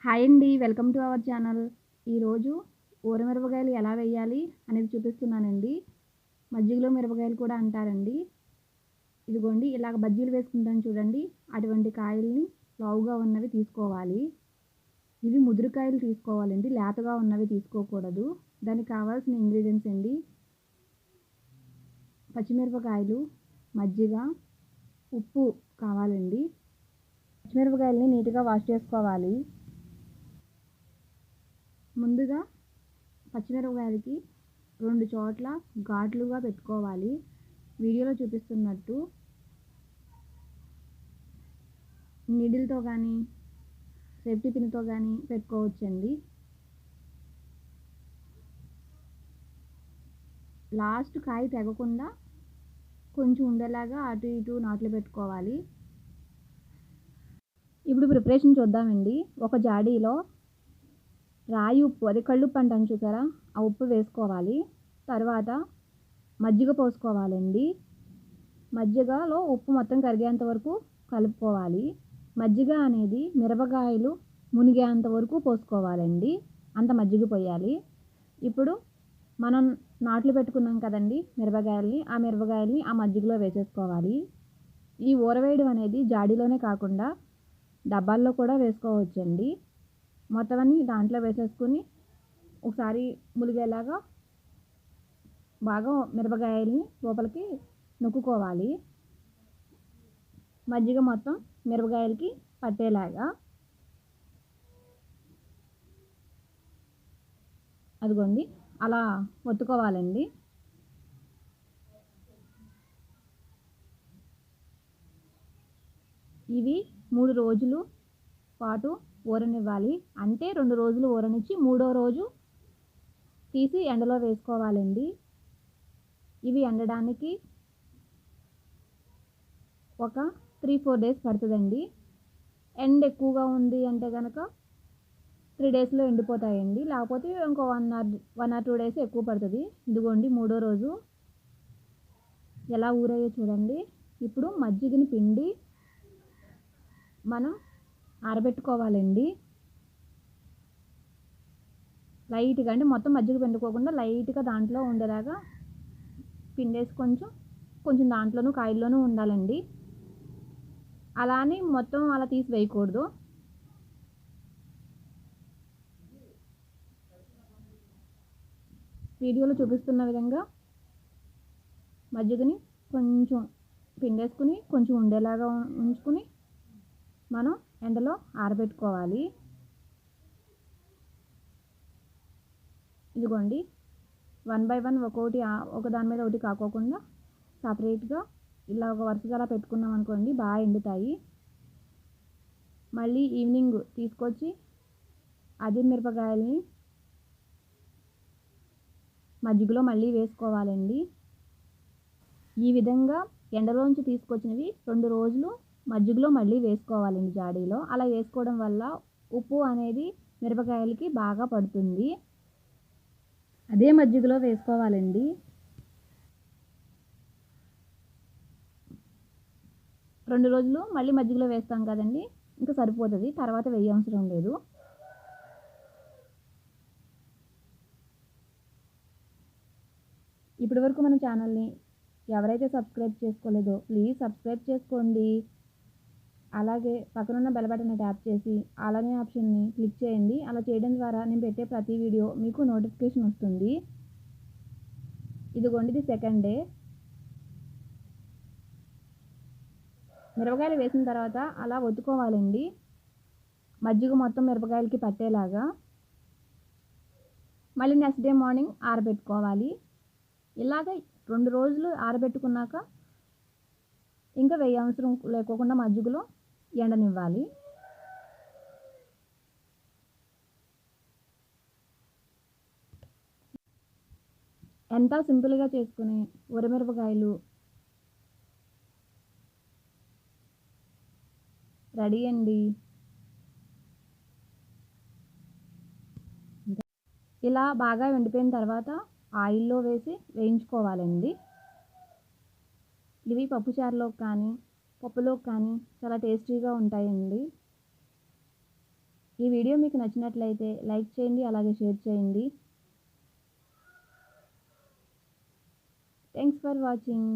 Hi అండి. Welcome to our channel. ఈరోజు ఊరమిరపకాయలు ఎలా వేయాలి అనేది చూపిస్తున్నానండి. మజ్జిగలో మిరపకాయలు కూడా అంటారండి. ఇదిగోండి ఇలాగ బజ్జీలు వేసుకుంటాం చూడండి. అటువంటి కాయల్ని లావుగా ఉన్నవి తీసుకోవాలి. ఇవి ముదురుకాయలు తీసుకోవాలండి. లేతగా ఉన్నవి తీసుకోకూడదు. దానికి కావాల్సిన ఇంగ్రీడియంట్స్ అండి. పచ్చిమిరపకాయలు, మజ్జిగ, ఉప్పు కావాలండి. పచ్చిమిరపకాయలని నీట్‌గా వాష్ చేసుకోవాలి. ముందుగా పచ్చిమిరపకాయలకి 2 చోట్ల ఘాట్లుగా పెట్టుకోవాలి. వీడియోలో చూపిస్తున్నట్టు నీడిల్‌తో కానీ, సేఫ్టీ పిన్‌తో కానీ పెట్టుకోవచ్చండి. లాస్ట్ కాయ తెగకుండా కొంచెం ఉండేలాగా అటు ఇటు నాట్లు పెట్టుకోవాలి. ఇప్పుడు ప్రిపరేషన్ చూద్దామండి. ఒక జాడీలో రాయి ఉప్పు, అదే కళ్ళుప్పు అంటాం చూసారా, ఆ ఉప్పు వేసుకోవాలి. తర్వాత మజ్జిగ పోసుకోవాలండి. మజ్జిగలో ఉప్పు మొత్తం కరిగేంత వరకు కలుపుకోవాలి. మజ్జిగ అనేది మిరపకాయలు మునిగేంత వరకు పోసుకోవాలండి. అంత మజ్జిగ పోయాలి. ఇప్పుడు మనం నాట్లు పెట్టుకున్నాం కదండి మిరపకాయల్ని, ఆ మిరపకాయల్ని ఆ మజ్జిగలో వేసేసుకోవాలి. ఈ ఊరవేయడం అనేది జాడీలోనే కాకుండా డబ్బాల్లో కూడా వేసుకోవచ్చండి. మొత్తం అన్నీ దాంట్లో వేసేసుకుని ఒకసారి ములిగేలాగా బాగా మిరపకాయల్ని లోపలికి నొక్కుకోవాలి. మజ్జిగ మొత్తం మిరపకాయలకి పట్టేలాగా. అదిగోండి అలా ఒత్తుకోవాలండి. ఇవి 3 రోజులు పాటు ఊరనివ్వాలి. అంటే 2 రోజులు ఊరనిచ్చి మూడో రోజు తీసి ఎండలో వేసుకోవాలండి. ఇవి ఎండడానికి ఒక 3-4 డేస్ పడుతుందండి. ఎండ ఎక్కువగా ఉంది అంటే కనుక 3 డేస్లో ఎండిపోతాయండి. లేకపోతే ఇంకో 1 ఆర్ 2 డేస్ ఎక్కువ పడుతుంది. ఇదిగోండి మూడో రోజు ఎలా ఊరాయో చూడండి. ఇప్పుడు మజ్జిగని పిండి మనం ఆరబెట్టుకోవాలండి. లైట్‌గా, అంటే మొత్తం మజ్జిగ పిండుకోకుండా లైట్‌గా దాంట్లో ఉండేలాగా పిండేసి కొంచెం దాంట్లోనూ కాయల్లోనూ ఉండాలండి. అలా అని మొత్తం అలా తీసి వేయకూడదు. వీడియోలో చూపిస్తున్న విధంగా మజ్జిగని కొంచెం పిండేసుకుని కొంచెం ఉండేలాగా ఉంచుకుని మనం ఎండలో ఆరబెట్టుకోవాలి. ఇదిగోండి 1 బై 1 ఒక్కొక్కటి ఒక దాని మీద ఒకటి కాకోకుండా సపరేట్గా ఇలా ఒక వరుసగా అలా పెట్టుకున్నాం అనుకోండి, బాగా ఎండుతాయి. మళ్ళీ ఈవినింగ్ తీసుకొచ్చి అదే మిరపకాయల్ని మజ్జిగలో మళ్ళీ వేసుకోవాలండి. ఈ విధంగా ఎండలోంచి తీసుకొచ్చినవి 2 రోజులు మజ్జిగలో మళ్ళీ వేసుకోవాలండి జాడీలో. అలా వేసుకోవడం వల్ల ఉప్పు అనేది మిరపకాయలకి బాగా పడుతుంది. అదే మజ్జిగలో వేసుకోవాలండి. రెండు రోజులు మళ్ళీ మజ్జిగలో వేస్తాం కదండి, ఇంకా సరిపోతుంది. తర్వాత వేయవసరం లేదు. ఇప్పటి వరకు మన ఛానల్ని ఎవరైతే సబ్స్క్రైబ్ చేసుకోలేదో ప్లీజ్ సబ్స్క్రైబ్ చేసుకోండి. అలాగే పక్కనున్న బెల్ బటన్ని ట్యాప్ చేసి ఆల్ అనే ఆప్షన్ని క్లిక్ చేయండి. అలా చేయడం ద్వారా నేను పెట్టే ప్రతి వీడియో మీకు నోటిఫికేషన్ వస్తుంది. ఇదిగోండి ఇది సెకండ్ డే. మిరపకాయలు వేసిన తర్వాత అలా ఒత్తుకోవాలండి, మజ్జిగ మొత్తం మిరపకాయలకి పట్టేలాగా. మళ్ళీ నెక్స్ట్ డే మార్నింగ్ ఆరబెట్టుకోవాలి. ఇలాగ 2 రోజులు ఆరబెట్టుకున్నాక ఇంకా వేయవసరం లేకోకుండా మజ్జిగలో ఎండనివ్వాలి. ఎంతో సింపుల్గా చేసుకునే ఊరమిరపకాయలు రెడీ అండి. ఇలా బాగా ఎండిపోయిన తర్వాత ఆయిల్లో వేసి వేయించుకోవాలండి. ఇవి పప్పుచారులోకి కానీ పప్పులోకి కానీ చాలా టేస్టీగా ఉంటాయండి. ఈ వీడియో మీకు నచ్చినట్లయితే లైక్ చేయండి, అలాగే షేర్ చేయండి. Thanks for watching.